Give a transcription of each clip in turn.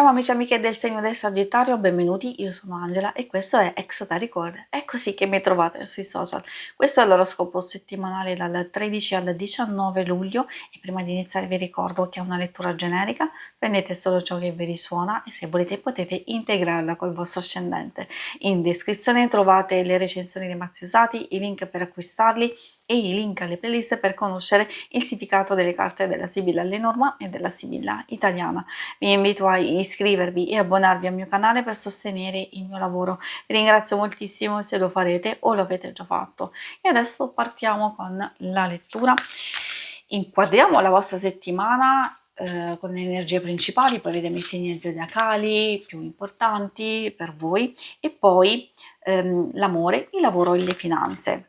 Ciao amici e amiche del segno del Sagittario, benvenuti, io sono Angela e questo è Exotaricord. È così che mi trovate sui social. Questo è l'oroscopo settimanale dal 13 al 19 luglio e prima di iniziare vi ricordo che è una lettura generica, prendete solo ciò che vi risuona e se volete potete integrarla col vostro ascendente. In descrizione trovate le recensioni dei mazzi usati, i link per acquistarli e i link alle playlist per conoscere il significato delle carte della Sibilla Lenormand e della Sibilla italiana. Vi invito a iscrivervi e abbonarvi al mio canale per sostenere il mio lavoro. Vi ringrazio moltissimo se lo farete o lo avete già fatto. E adesso partiamo con la lettura. Inquadriamo la vostra settimana con le energie principali, poi vedremo i segni zodiacali più importanti per voi e poi l'amore, il lavoro e le finanze.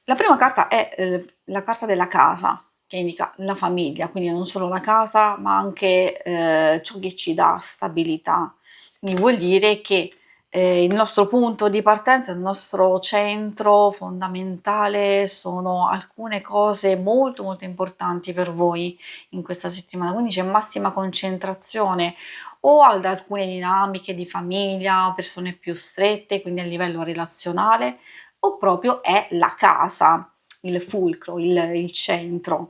La prima carta è la carta della casa, che indica la famiglia, quindi non solo la casa, ma anche ciò che ci dà stabilità. Quindi vuol dire che il nostro punto di partenza, il nostro centro fondamentale sono alcune cose molto molto importanti per voi in questa settimana, quindi c'è massima concentrazione o ad alcune dinamiche di famiglia, persone più strette, quindi a livello relazionale, o proprio è la casa, il fulcro, il centro.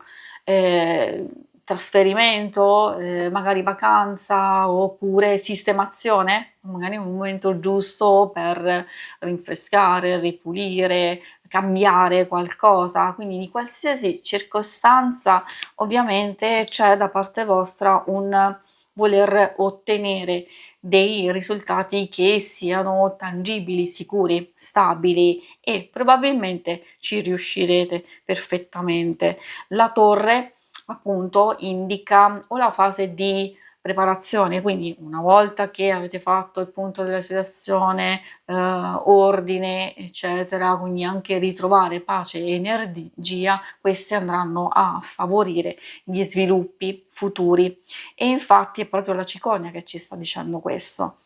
Trasferimento, magari vacanza oppure sistemazione, magari un momento giusto per rinfrescare, ripulire, cambiare qualcosa, quindi di qualsiasi circostanza ovviamente c'è da parte vostra un voler ottenere dei risultati che siano tangibili, sicuri, stabili e probabilmente ci riuscirete perfettamente. La torre appunto indica o la fase di preparazione, quindi una volta che avete fatto il punto della situazione, ordine, eccetera, quindi anche ritrovare pace e energia, queste andranno a favorire gli sviluppi futuri e infatti è proprio la cicogna che ci sta dicendo questo.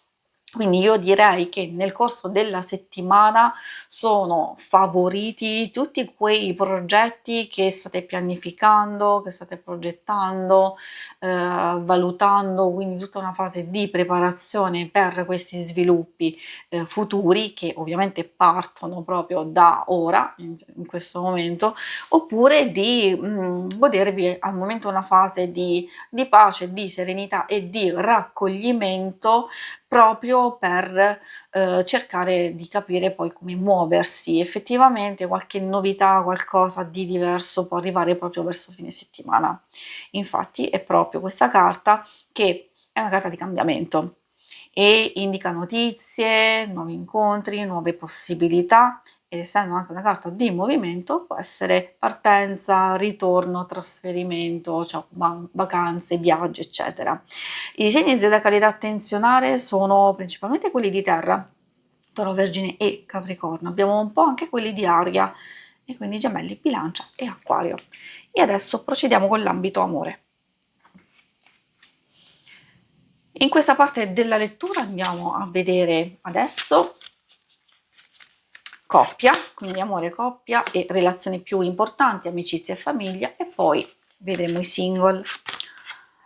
Quindi io direi che nel corso della settimana sono favoriti tutti quei progetti che state pianificando, che state progettando, valutando, quindi tutta una fase di preparazione per questi sviluppi futuri che ovviamente partono proprio da ora, in questo momento, oppure di godervi al momento una fase di pace, di serenità e di raccoglimento proprio per cercare di capire poi come muoversi. Effettivamente qualche novità, qualcosa di diverso può arrivare proprio verso fine settimana. Infatti è proprio questa carta che è una carta di cambiamento e indica notizie, nuovi incontri, nuove possibilità ed essendo anche una carta di movimento può essere partenza, ritorno, trasferimento, cioè vacanze, viaggi, eccetera. I segni zodiacali da attenzionare sono principalmente quelli di terra, Toro, Vergine e Capricorno. Abbiamo un po' anche quelli di aria e quindi Gemelli, Bilancia e Acquario. E adesso procediamo con l'ambito amore. In questa parte della lettura andiamo a vedere adesso coppia, quindi amore, coppia e relazioni più importanti, amicizia e famiglia e poi vedremo i single.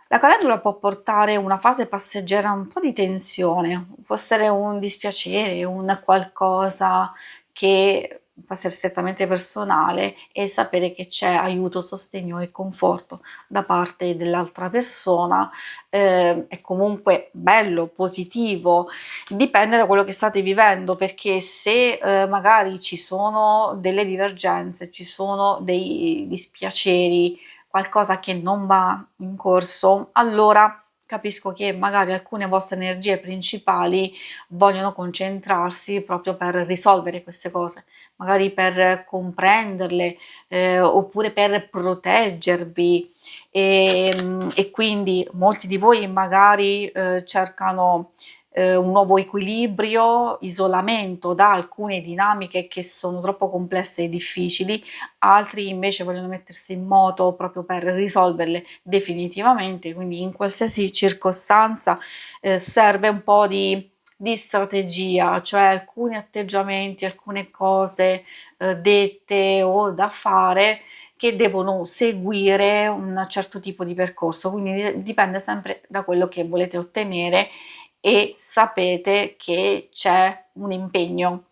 La calendula può portare una fase passeggera un po' di tensione, può essere un dispiacere, un qualcosa che può essere strettamente personale e sapere che c'è aiuto, sostegno e conforto da parte dell'altra persona è comunque bello, positivo, dipende da quello che state vivendo perché se magari ci sono delle divergenze, ci sono dei dispiaceri, qualcosa che non va in corso, allora capisco che magari alcune vostre energie principali vogliono concentrarsi proprio per risolvere queste cose, magari per comprenderle oppure per proteggervi e quindi molti di voi magari cercano un nuovo equilibrio, isolamento da alcune dinamiche che sono troppo complesse e difficili, altri invece vogliono mettersi in moto proprio per risolverle definitivamente, quindi in qualsiasi circostanza serve un po' di strategia, cioè alcuni atteggiamenti, alcune cose dette o da fare che devono seguire un certo tipo di percorso, quindi dipende sempre da quello che volete ottenere e sapete che c'è un impegno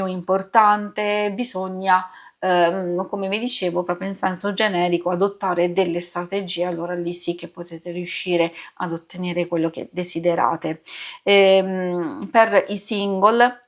importante, bisogna come vi dicevo, proprio in senso generico, adottare delle strategie, allora lì sì che potete riuscire ad ottenere quello che desiderate. Per i single,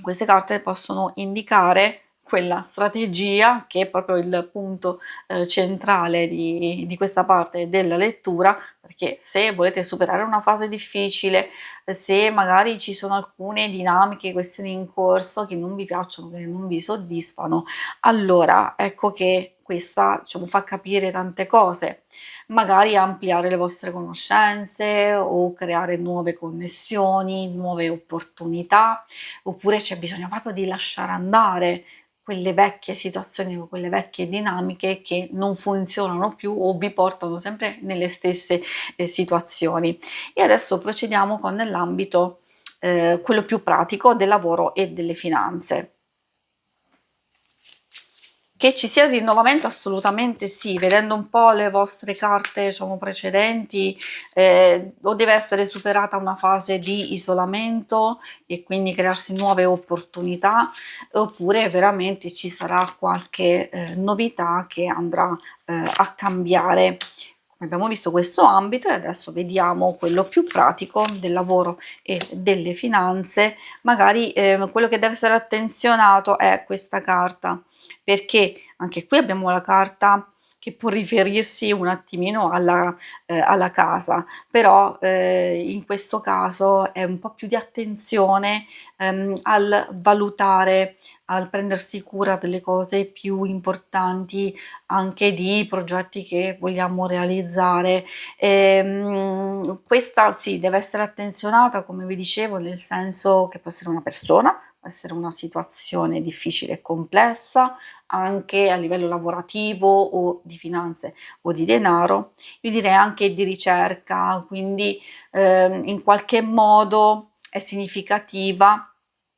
queste carte possono indicare quella strategia che è proprio il punto centrale di questa parte della lettura, perché se volete superare una fase difficile, se magari ci sono alcune dinamiche, questioni in corso che non vi piacciono, che non vi soddisfano, allora ecco che questa, diciamo, fa capire tante cose, magari ampliare le vostre conoscenze o creare nuove connessioni, nuove opportunità, oppure c'è bisogno proprio di lasciare andare quelle vecchie situazioni, quelle vecchie dinamiche che non funzionano più o vi portano sempre nelle stesse situazioni. E adesso procediamo con l'ambito quello più pratico del lavoro e delle finanze. Che ci sia il rinnovamento assolutamente sì, vedendo un po' le vostre carte, diciamo, precedenti, o deve essere superata una fase di isolamento e quindi crearsi nuove opportunità, oppure veramente ci sarà qualche novità che andrà a cambiare. Come abbiamo visto questo ambito e adesso vediamo quello più pratico del lavoro e delle finanze. Magari quello che deve essere attenzionato è questa carta, perché anche qui abbiamo la carta che può riferirsi un attimino alla casa, però in questo caso è un po' più di attenzione al valutare, al prendersi cura delle cose più importanti, anche di progetti che vogliamo realizzare. Questa sì, deve essere attenzionata, come vi dicevo, nel senso che può essere una persona, può essere una situazione difficile e complessa, anche a livello lavorativo o di finanze o di denaro, io direi anche di ricerca, quindi in qualche modo è significativa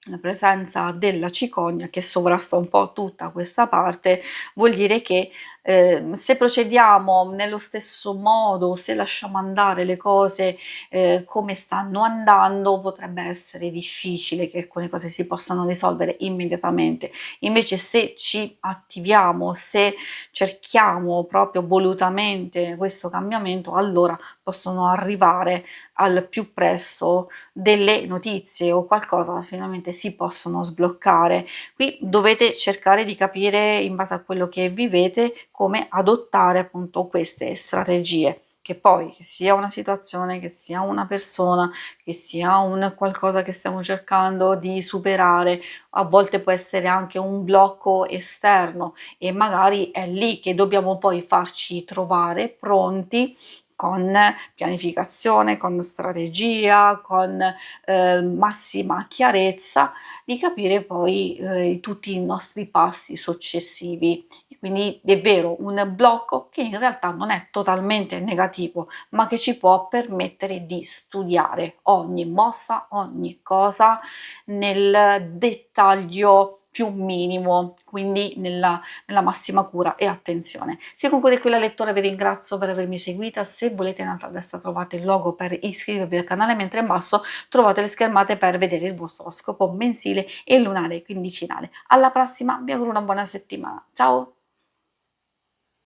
la presenza della cicogna che sovrasta un po' tutta questa parte, vuol dire che se procediamo nello stesso modo, se lasciamo andare le cose come stanno andando, potrebbe essere difficile che alcune cose si possano risolvere immediatamente. Invece se ci attiviamo, se cerchiamo proprio volutamente questo cambiamento, allora possono arrivare al più presto delle notizie o qualcosa finalmente si possono sbloccare. Qui dovete cercare di capire in base a quello che vivete come adottare appunto queste strategie. Che poi che sia una situazione, che sia una persona, che sia un qualcosa che stiamo cercando di superare, a volte può essere anche un blocco esterno e magari è lì che dobbiamo poi farci trovare pronti con pianificazione, con strategia, con massima chiarezza di capire poi tutti i nostri passi successivi. Quindi è vero, un blocco che in realtà non è totalmente negativo, ma che ci può permettere di studiare ogni mossa, ogni cosa nel dettaglio più minimo, quindi nella massima cura e attenzione. Si conclude qui la lettura, vi ringrazio per avermi seguita, se volete in alto a destra trovate il logo per iscrivervi al canale, mentre in basso trovate le schermate per vedere il vostro oroscopo mensile e lunare quindicinale. Alla prossima, vi auguro una buona settimana, ciao!